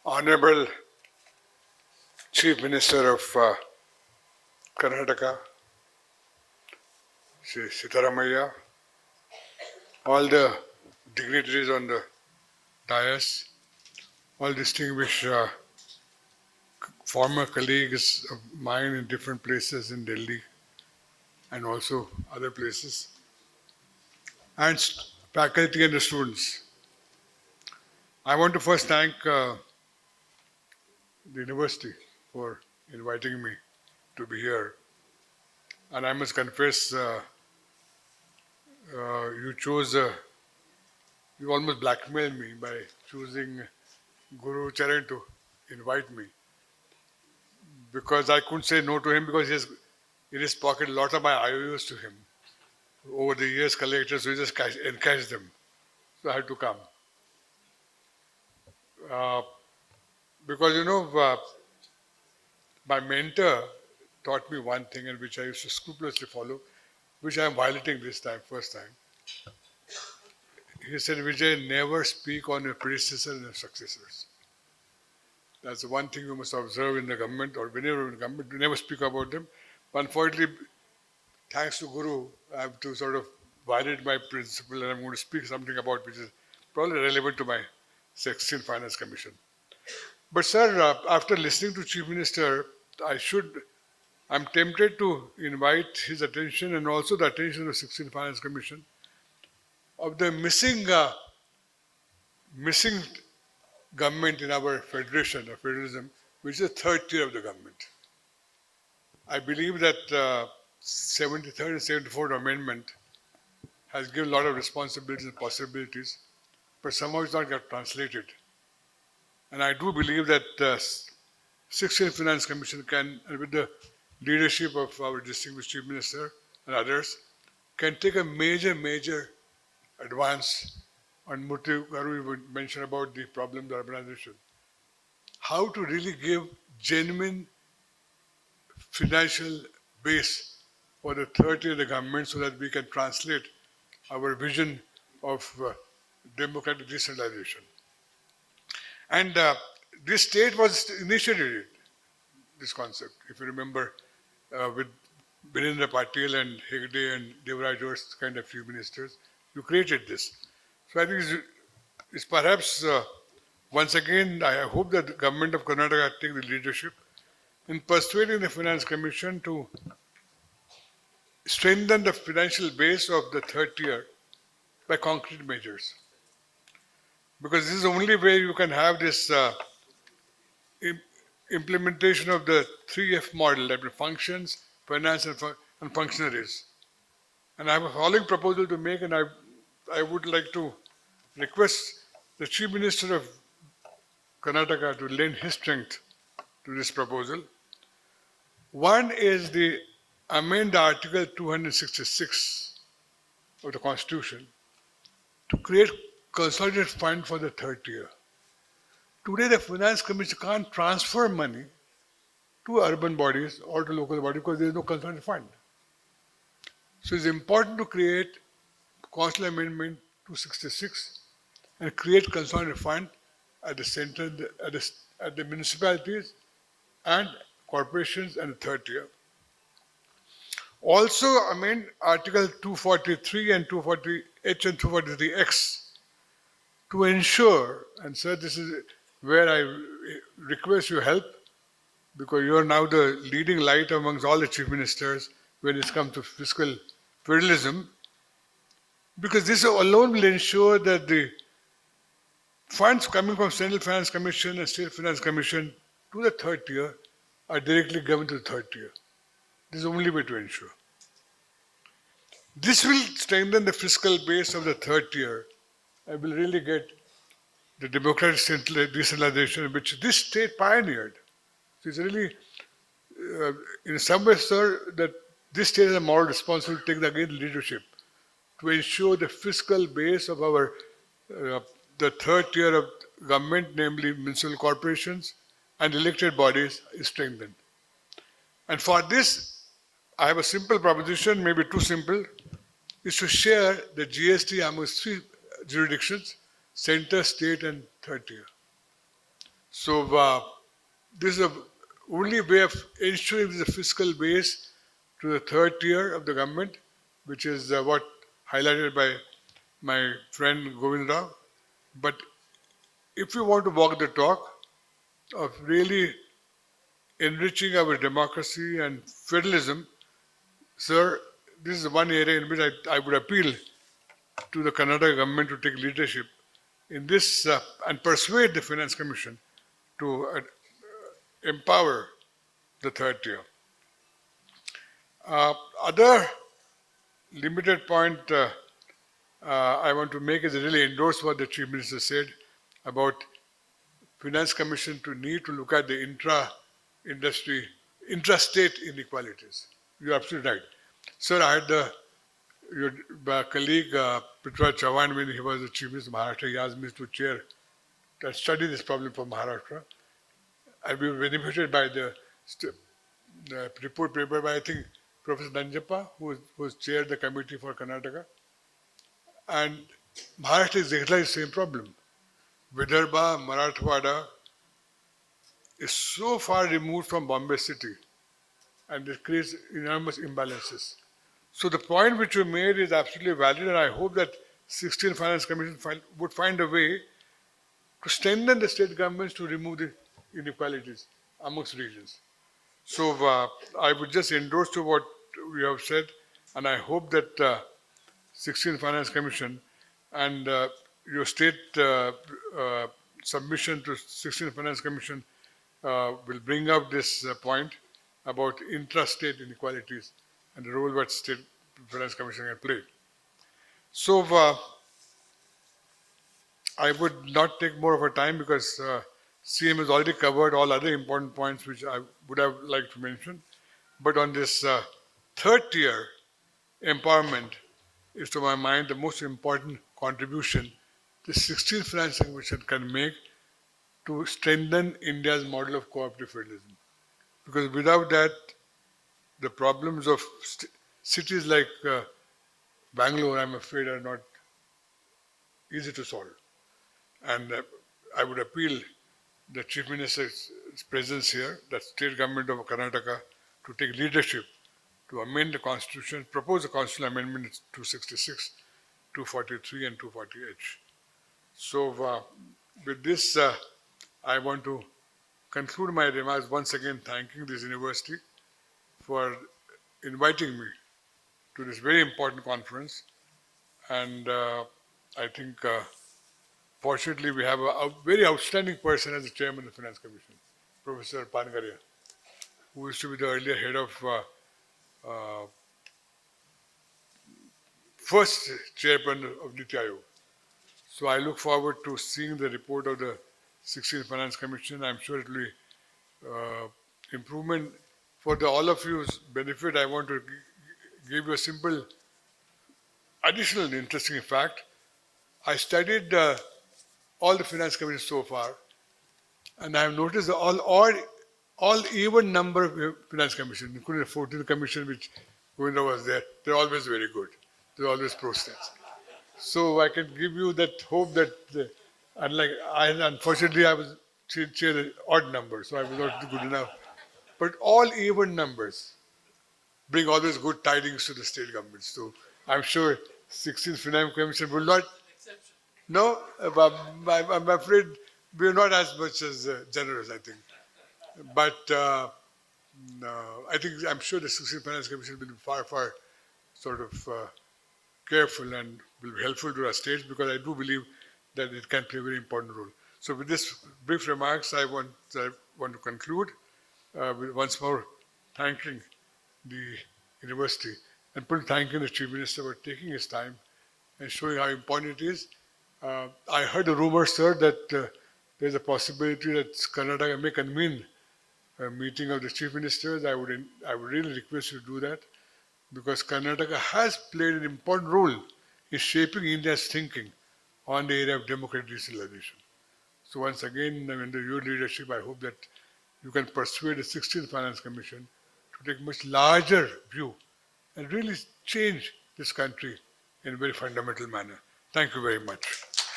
Honorable Chief Minister of Karnataka, Sri Sitaramaiah, all the dignitaries on the dais, all distinguished former colleagues of mine in different places in Delhi and also other places, and faculty and the students. I want to first thank the university for inviting me to be here. And I must confess, you almost blackmailed me by choosing Guru Charan to invite me, because I couldn't say no to him, because he has in his pocket a lot of my IOUs to him. Over the years collected, so he just encashed them. So I had to come. Because my mentor taught me one thing, and which I used to scrupulously follow, which I am violating this time, first time. He said, Vijay, never speak on your predecessors and your successors. That's the one thing you must observe in the government, or whenever in the government, you never speak about them. But unfortunately, thanks to Guru, I have to sort of violate my principle, and I'm going to speak something about which is probably relevant to my 16th Finance Commission. But sir, after listening to Chief Minister, I'm tempted to invite his attention and also the attention of the 16th Finance Commission of the missing government in our federation or federalism, which is the third tier of the government. I believe that 73rd and 74th Amendment has given a lot of responsibilities and possibilities, but somehow it's not got translated. And I do believe that 16th Finance Commission can, and with the leadership of our distinguished Chief Minister and others, can take a major advance on Murthy Garu mentioned about the problem of urbanization. How to really give genuine financial base for the third tier of the government so that we can translate our vision of democratic decentralization. And this state was initiated this concept, if you remember, with Birendra Patil and Hegde and Devraj Josh kind of chief ministers. You created this. So I think it's perhaps, once again, I hope that the government of Karnataka take the leadership in persuading the Finance Commission to strengthen the financial base of the third tier by concrete measures. Because this is the only way you can have this implementation of the 3F model, that functions, finance, and functionaries. And I have a following proposal to make, and I would like to request the Chief Minister of Karnataka to lend his strength to this proposal. One is the amend Article 266 of the Constitution to create consolidated fund for the third tier. Today, the Finance Commission can't transfer money to urban bodies or to local bodies because there is no consolidated fund. So it's important to create Constitutional Amendment 266 and create consolidated fund at the center, at the municipalities and corporations and the third tier. Also amend Article 243 and 240H and 243X to ensure, and sir, this is where I request your help, because you are now the leading light amongst all the chief ministers when it comes to fiscal federalism, because this alone will ensure that the funds coming from Central Finance Commission and State Finance Commission to the third tier are directly given to the third tier. This is the only way to ensure. This will strengthen the fiscal base of the third tier and will really get the democratic decentralization which this state pioneered. So it's really, in some way, sir, that this state has a moral responsibility to take again leadership to ensure the fiscal base of our the third tier of government, namely municipal corporations and elected bodies, is strengthened. And for this, I have a simple proposition, maybe too simple, is to share the GST amongst three jurisdictions: center, state, and third tier. So this is the only way of ensuring there's a fiscal base to the third tier of the government, which is what highlighted by my friend Govind Rao. But if we want to walk the talk of really enriching our democracy and federalism, sir, this is one area in which I would appeal to the Karnataka government to take leadership in this and persuade the Finance Commission to empower the third tier. Other limited point I want to make is really endorse what the Chief Minister said about Finance Commission to need to look at the intra-state inequalities. You're absolutely right. Sir, I had your colleague Prithviraj Chavan, when he was the Chief Minister of Maharashtra, he asked me to chair and study this problem for Maharashtra. And we were benefited by the report paper by, I think, Professor Nanjappa, who chaired the committee for Karnataka. And Maharashtra is exactly the same problem. Vidarbha, Marathwada is so far removed from Bombay city and it creates enormous imbalances. So the point which you made is absolutely valid, and I hope that 16 Finance Commission would find a way to strengthen the state governments to remove the inequalities amongst regions. So I would just endorse to what we have said, and I hope that 16 Finance Commission and your state submission to 16 Finance Commission will bring up this point about intra-state inequalities and the role that state finance commission can play. So I would not take more of our time because CM has already covered all other important points which I would have liked to mention. But on this third tier, empowerment is to my mind the most important contribution the 16th Finance Commission can make to strengthen India's model of cooperative federalism. Because without that, the problems of cities like Bangalore, I'm afraid, are not easy to solve. And I would appeal the Chief Minister's presence here, the state government of Karnataka, to take leadership to amend the constitution, propose a constitutional amendment 266, 243 and 240H. So with this, I want to conclude my remarks once again thanking this university for inviting me to this very important conference. And I think fortunately we have a very outstanding person as the chairman of the Finance Commission, Professor Pangaria, who used to be the earlier head of first chairman of Niti Aayog. So I look forward to seeing the report of the 16th Finance Commission. I'm sure it will be improvement for all of you's benefit. I want to give you a simple additional interesting fact. I studied all the finance commissions so far, and I have noticed all even number of finance commissions, including the 14th commission which Govinda was there, they're always very good. They're always pro-states. So I can give you that hope that, unfortunately I was chair the odd number, so I was not good enough. But all even numbers bring always good tidings to the state government. So I'm sure 16th Finance Commission will not. No, I'm afraid we're not as much as generous, I think. But I'm sure the 16th Finance Commission will be far sort of careful and will be helpful to our states, because I do believe that it can play a very important role. So with this brief remarks, I want to conclude with once more thanking the university and thanking the Chief Minister for taking his time and showing how important it is. I heard a rumor, sir, that there's a possibility that Karnataka may convene a meeting of the Chief Ministers. I would really request you to do that, because Karnataka has played an important role in shaping India's thinking on the area of democratic decentralization. So once again, under your leadership, I hope that you can persuade the 16th Finance Commission to take a much larger view and really change this country in a very fundamental manner. Thank you very much.